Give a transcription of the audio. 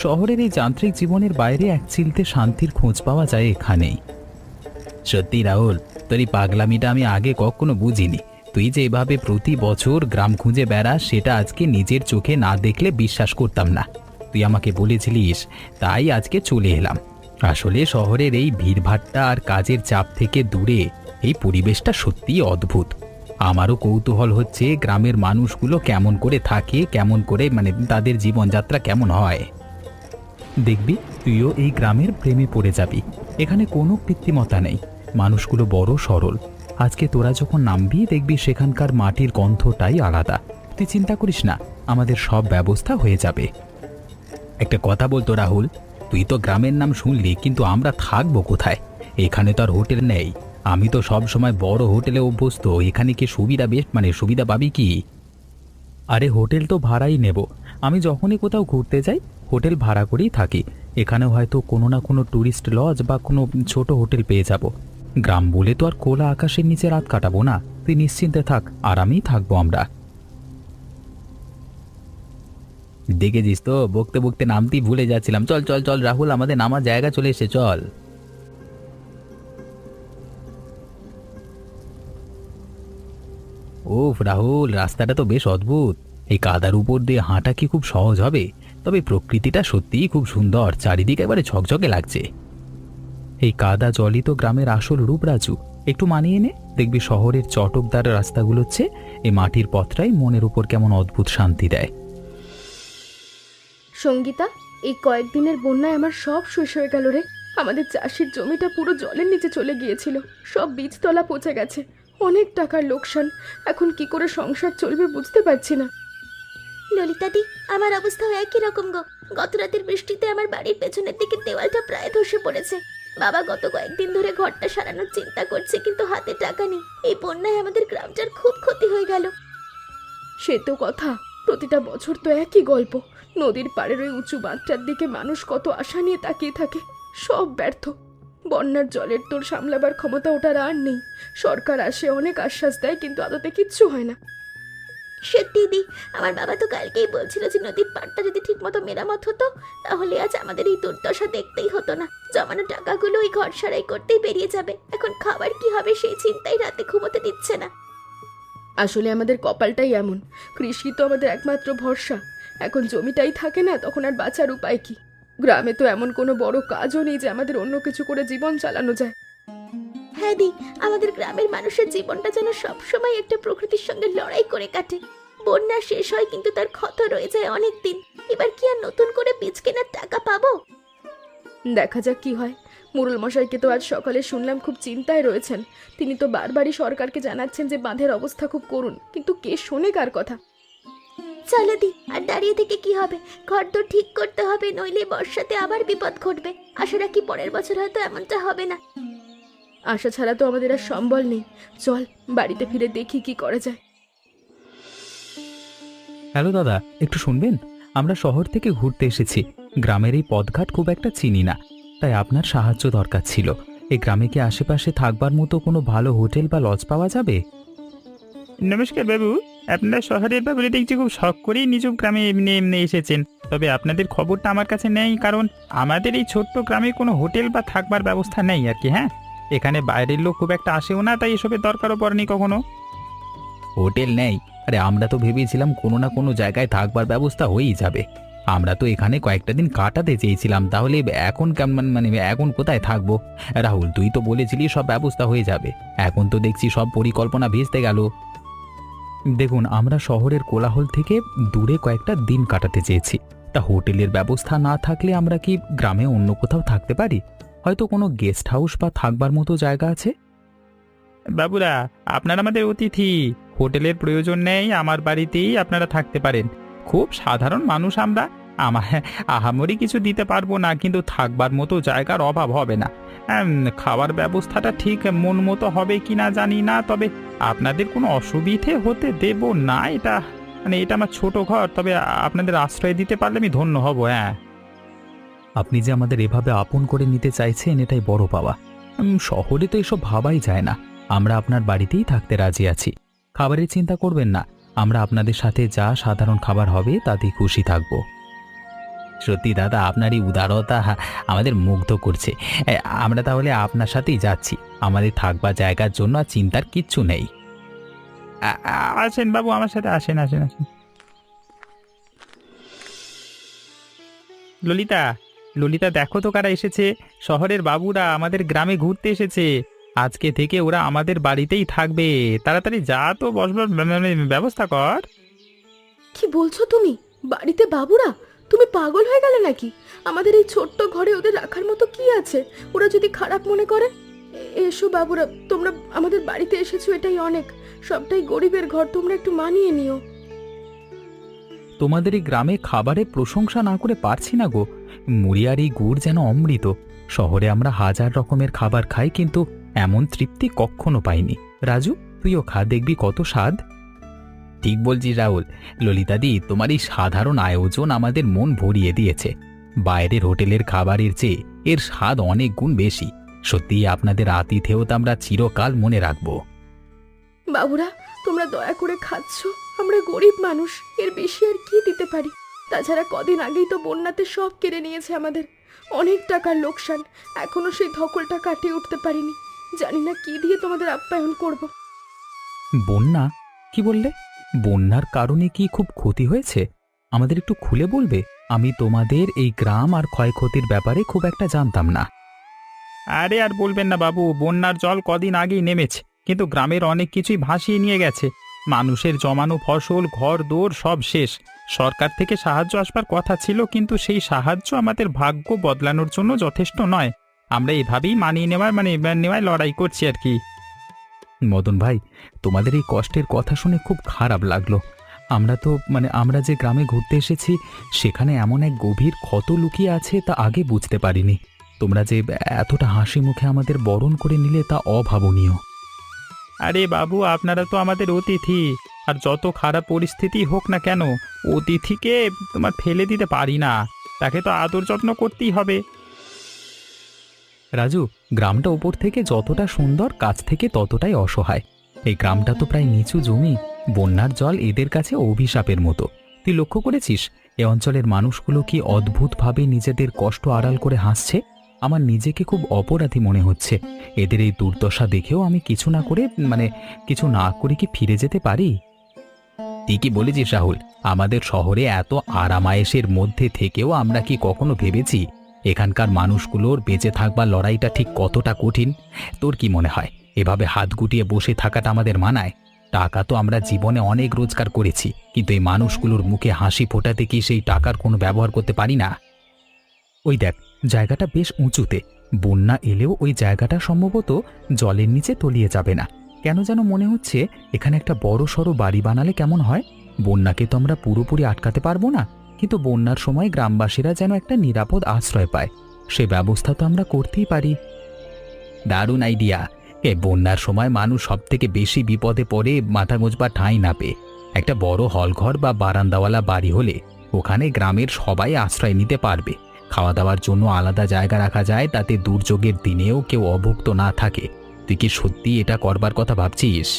শহরের এই যান্ত্রিক জীবনের বাইরে এক চিলতে শান্তির খোঁজ পাওয়া যায় এখানেই। সত্যি রাহুল, তোর এই পাগলামিটা আমি আগে কখনো বুঝিনি। তুই যে এভাবে প্রতি বছর গ্রাম খুঁজে বেড়াস সেটা আজকে নিজের চোখে না দেখলে বিশ্বাস করতাম না। তুই আমাকে বলেছিলিস, তাই আজকে চলে এলাম। আসলে শহরের এই ভিড়ভাট্টা আর কাজের চাপ থেকে দূরে এই পরিবেশটা সত্যিই অদ্ভুত। আমারও কৌতূহল হচ্ছে গ্রামের মানুষগুলো কেমন করে থাকে, কেমন করে তাদের জীবনযাত্রা কেমন হয়। দেখবি তুইও এই গ্রামের প্রেমে পড়ে যাবি। এখানে কোনো কৃত্রিমতা নেই, মানুষগুলো বড় সরল। আজকে তোরা যখন নামবি দেখবি সেখানকার মাটির গন্ধটাই আলাদা। তুই চিন্তা করিস না, আমাদের সব ব্যবস্থা হয়ে যাবে। একটা কথা বলতো রাহুল, তুই তো গ্রামের নাম শুনলি, কিন্তু আমরা থাকবো কোথায়? এখানে তো আর হোটেল নেই। আমি তো সব সময় বড় হোটেলে অভ্যস্ত। এখানে কি সুবিধা বেশ সুবিধা পাবি কি? আরে হোটেল তো ভাড়াই নেব। আমি যখনই কোথাও ঘুরতে যাই হোটেল ভাড়া করেই থাকি। এখানেও হয়তো কোনো না কোনো ট্যুরিস্ট লজ বা কোনো ছোট হোটেল পেয়ে যাব। গ্রাম বলে তো আর খোলা আকাশের নিচে রাত কাটাবো না। তুই নিশ্চিন্তে থাক, আরামেই থাকবো আমরা। দেখেছিস তো, বকতে বকতে নামতেই ভুলে যাচ্ছিলাম। চল চল চল রাহুল, আমাদের নামার জায়গা চলে এসে, চল। ওফ রাহুল, রাস্তাটা তো বেশ অদ্ভুত। এই কাদার উপর দিয়ে হাঁটা কি খুব সহজ হবে? তবে প্রকৃতিটা সত্যিই খুব সুন্দর, চারিদিকে একেবারে ঝকঝকে লাগছে। এই কাদা জলই তো গ্রামের আসল রূপ রাজু। একটু মানিয়ে নে, দেখবি শহরের চটকদার রাস্তাগুলো হচ্ছে এই মাটির পথটাই মনের উপর কেমন অদ্ভুত শান্তি দেয়। সঙ্গীতা, এই কয়েকদিনের বন্যায় আমার সব শেষ হয়ে গেল রে। আমাদের চাষের জমিটা পুরো জলের নিচে চলে গিয়েছিল, সব বীজতলা পচে গেছে, অনেক টাকার লোকসান। এখন কি করে সংসার চলবে বুঝতে পারছি না। ললিতাদি, আমার অবস্থাও একই রকম গো। গত রাতের বৃষ্টিতে আমার বাড়ির পেছনের দিকে দেওয়ালটা প্রায় ধসে পড়েছে। বাবা গত কয়েকদিন ধরে ঘরটা সারানোর চিন্তা করছে, কিন্তু হাতে টাকা নেই। এই বন্যায় আমাদের গ্রামটার খুব ক্ষতি হয়ে গেল। সে তো কথা, প্রতিটা বছর তো একই গল্প। নদীর পাড়ের ওই উঁচু বাঁধটার দিকে মানুষ কত আশা নিয়ে তাকিয়ে থাকে, সব ব্যর্থ। বন্যার জলের তোর সামলাবার ক্ষমতা ওটার আর নেই। সরকার আসে, অনেক আশ্বাস দেয়, কিন্তু আদতে কিচ্ছু হয় না। সত্যি দি, আমার বাবা তো কালকেই বলছিল যে নদীর পাড়টা যদি ঠিকমতো মেরামত হতো তাহলে আজ আমাদের এই দুর্দশা দেখতেই হতো না। জমানো টাকাগুলো ওই ঘর সারাই করতেই বেরিয়ে যাবে। এখন খাবার কি হবে সেই চিন্তাই রাতে ঘুমোতে দিচ্ছে না। আসলে আমাদের কপালটাই এমন। কৃষি তো আমাদের একমাত্র ভরসা। এখন জমিটাই থাকে না, তখন আর বাঁচার উপায় কি? গ্রামে তো এমন কোনো বড় কাজও নেই যে আমাদের অন্য কিছু করে জীবন চালানো যায়। হ্যাঁ দি, আমাদের গ্রামের মানুষের জীবনটা যেন সবসময় একটা প্রকৃতির সঙ্গে লড়াই করে কাটে। বন্যা শেষ হয় কিন্তু তার ক্ষত রয়ে যায় অনেক দিন। এবার কি আর নতুন করে বীজ কেনার টাকা পাবো? দেখা যাক কি হয়। মুরুল মশাইকে তো আজ সকালে শুনলাম খুব চিন্তায় রয়েছেন। তিনি তো বারবারই সরকারকে জানাচ্ছেন যে বাঁধের অবস্থা খুব করুণ, কিন্তু কে শোনে কার কথা? চলো দি, আর দাঁড়িয়ে থেকে কি হবে? ঘর তো ঠিক করতে হবে, নইলে বর্ষাতে আবার বিপদ ঘটবে। আশা রাখি পরের বছর হয়তো এমনটা হবে না। আশা ছাড়া তো আমাদের আর সম্বল নেই। চল বাড়িতে ফিরে দেখি কি করা যায়। হ্যালো দাদা, একটু শুনবেন? আমরা শহর থেকে ঘুরতে এসেছি। গ্রামের এই পথঘাট খুব একটা চিনি না, তাই আপনার সাহায্য দরকার ছিল। এই গ্রামে কি আশেপাশে থাকবার মতো কোনো ভালো হোটেল বা লজ পাওয়া যাবে? নমস্কার বাবু, আপনারা শহরের ব্যাপারে দেখছি খুব শখ করেই নিজ গ্রামে এমনি এমনি এসেছেন। তবে আপনাদের খবরটা আমার কাছে নেই, কারণ আমাদের এই ছোট্ট গ্রামে কোনো হোটেল বা থাকবার ব্যবস্থা নেই আর কি। হ্যাঁ, এখানে বাইরের লোক খুব একটা আসেও না, তাই এসবের দরকারও পড়েনি কখনো। হোটেল নেই? আরে আমরা তো ভেবেছিলাম কোনো না কোনো জায়গায় থাকবার ব্যবস্থা হয়েই যাবে। আমরা তো এখানে কয়েকটা দিন কাটাতে চেয়েছিলাম। তাহলে এখন কেমন এখন কোথায় থাকবো? রাহুল, তুই তো বলেছিলি সব ব্যবস্থা হয়ে যাবে। এখন তো দেখছি সব পরিকল্পনা ভেস্তে গেল। দেখুন, আমরা শহরের কোলাহল থেকে দূরে কয়েকটা দিন কাটাতে চেয়েছি। তা হোটেলের ব্যবস্থা না থাকলে আমরা কি গ্রামে অন্য কোথাও থাকতে পারি? হয়তো কোনো গেস্ট হাউস বা থাকবার মতো জায়গা আছে। বাবুরা, আপনারা আমাদের অতিথি, হোটেলের প্রয়োজন নেই। আমার বাড়িতেই আপনারা থাকতে পারেন। খুব সাধারণ মানুষ আমরা, আহামরি কিছু দিতে পারবো না, কিন্তু থাকবার মতো জায়গার অভাব হবে না। খাবার ব্যবস্থাটা ঠিক মন মতো হবে কি না জানি না, তবে আপনাদের কোনো অসুবিধে হতে দেব না। এটা এটা আমার ছোট ঘর, তবে আপনাদের আশ্রয় দিতে পারলে আমি ধন্য হব। হ্যাঁ, আপনি যে আমাদের এভাবে আপন করে নিতে চাইছেন এটাই বড় পাওয়া। শহরে তো এসব ভাবাই যায় না। আমরা আপনার বাড়িতেই থাকতে রাজি আছি। খাবারের চিন্তা করবেন না, আমরা আপনাদের সাথে যা সাধারণ খাবার হবে তাতেই খুশি থাকব। সত্যি দাদা, আপনার এই উদারতা আমাদের মুগ্ধ করছে। আমরা তাহলে আপনার সাথেই যাচ্ছি। আমাদের থাকবার জায়গার জন্য আর চিন্তার কিচ্ছু নেই। আসেন বাবু, আমার সাথে আসেন আসেন আসেন। ললিতা, ললিতা, দেখো তো কারা এসেছে। শহরের বাবুরা আমাদের গ্রামে ঘুরতে এসেছে। আজকে থেকে ওরা আমাদের বাড়িতেই থাকবে। তাড়াতাড়ি যা তো, বসবার ব্যবস্থা কর। কি বলছো তুমি? বাড়িতে বাবুরা? তুমি পাগল হয়ে গেলে নাকি? আমাদের এই ছোট্ট ঘরে ওদের রাখার মতো কি আছে? ওরা যদি খারাপ মনে করে? এসো বাবুরা, তোমরা আমাদের বাড়িতে এসেছো, এটাই অনেক। সবটাই গরিবের ঘর, তোমরা একটু মানিয়ে নিও। তোমাদের এই গ্রামে খাবারের প্রশংসা না করে পারছি না গো। মুড়ি আর এই গুড় যেন অমৃত। শহরে আমরা হাজার রকমের খাবার খাই, কিন্তু এমন তৃপ্তি কখনো পাইনি। রাজু, তুইও খা, দেখবি কত স্বাদ। ঠিক বলছিস রাহুল। ললিতাদি, তোমার এই সাধারণ আয়োজন আমাদের মন ভরিয়ে দিয়েছে। বাইরের হোটেলের খাবারের চেয়ে এর স্বাদ অনেক গুণ বেশি। সত্যিই আপনাদের আতিথেয়তা আমরা চিরকাল মনে রাখবো। বাবুরা, তোমরা দয়া করে খাচ্ছ। আমরা গরিব মানুষ, এর বেশি আর কি দিতে পারি? তাছাড়া কদিন আগেই তো বন্যাতে সব কেড়ে নিয়েছে আমাদের। অনেক টাকার লোকসান, এখনো সেই ধকলটা কাটিয়ে উঠতে পারিনি। জানি না কি দিয়ে তোমাদের আপ্যায়ন করব। বন্যা? কি বললে? বন্যার কারণে কি খুব ক্ষতি হয়েছে? আমাদের একটু খুলে বলবে? আমি তোমাদের এই গ্রাম আর ক্ষয়ক্ষতির ব্যাপারে খুব একটা জানতাম না। আরে আর বলবেন না বাবু, বন্যার জল কদিন আগেই নেমেছে, কিন্তু গ্রামের অনেক কিছুই ভাসিয়ে নিয়ে গেছে। মানুষের জমানো ফসল, ঘর দোর সব শেষ। সরকার থেকে সাহায্য আসবার কথা ছিল, কিন্তু সেই সাহায্য আমাদের ভাগ্য বদলানোর জন্য যথেষ্ট নয়। আমরা এভাবেই মানিয়ে নেওয়ায় লড়াই করছি আর কি। মদন ভাই, তোমাদের এই কষ্টের কথা শুনে খুব খারাপ লাগলো। আমরা যে গ্রামে ঘুরতে এসেছি, সেখানে এমন এক গভীর ক্ষত লুকিয়ে আছে তা আগে বুঝতে পারিনি। তোমরা যে এতটা হাসি মুখে আমাদের বরণ করে নিলে তা অভাবনীয়। আরে বাবু, আপনারা তো আমাদের অতিথি। আর যত খারাপ পরিস্থিতি হোক না কেন, অতিথিকে তোমার ফেলে দিতে পারি না। তাকে তো আদর যত্ন করতেই হবে। রাজু, গ্রামটা উপর থেকে যতটা সুন্দর, কাছ থেকে ততটাই অসহায়। এই গ্রামটা তো প্রায় নিচু জমি। বন্যার জল এদের কাছে অভিশাপের মতো। তুই লক্ষ্য করেছিস এ অঞ্চলের মানুষগুলো কি অদ্ভুতভাবে নিজেদের কষ্ট আড়াল করে হাসছে? আমার নিজেকে খুব অপরাধী মনে হচ্ছে। এদের এই দুর্দশা দেখেও আমি কিছু না করে কি ফিরে যেতে পারি? ঠিকই বলেছিস রাহুল। আমাদের শহরে এত আরামায়েশের মধ্যে থেকেও আমরা কি কখনো ভেবেছি এখানকার মানুষগুলোর বেঁচে থাকবার লড়াইটা ঠিক কতটা কঠিন? তোর কি মনে হয় এভাবে হাত গুটিয়ে বসে থাকাটা আমাদের মানায়? টাকা তো আমরা জীবনে অনেক রোজগার করেছি, কিন্তু এই মানুষগুলোর মুখে হাসি ফোটাতে কি সেই টাকার কোনো ব্যবহার করতে পারি না? ওই দেখ, জায়গাটা বেশ উঁচুতে। বন্যা এলেও ওই জায়গাটা সম্ভবত জলের নিচে তলিয়ে যাবে না। কেন যেন মনে হচ্ছে এখানে একটা বড় সড়ো বাড়ি বানালে কেমন হয়? বন্যাকে তো আমরা পুরোপুরি আটকাতে পারবো না, কিন্তু বন্যার সময় গ্রামবাসীরা যেন একটা নিরাপদ আশ্রয় পায়, সে ব্যবস্থা তো আমরা করতেই পারি। দারুণ আইডিয়া। বন্যার সময় মানুষ সব থেকে বেশি বিপদে পড়ে মাথা গোঁজবার ঠাঁই না পেয়ে। একটা বড় হলঘর বা বারান্দাওয়ালা বাড়ি হলে ওখানে গ্রামের সবাই আশ্রয় নিতে পারবে। খাওয়া দাওয়ার জন্য আলাদা জায়গা রাখা যায়, তাতে দুর্যোগের দিনেও কেউ অভুক্ত না থাকে। তুই কি সত্যি এটা করবার কথা ভাবছিস?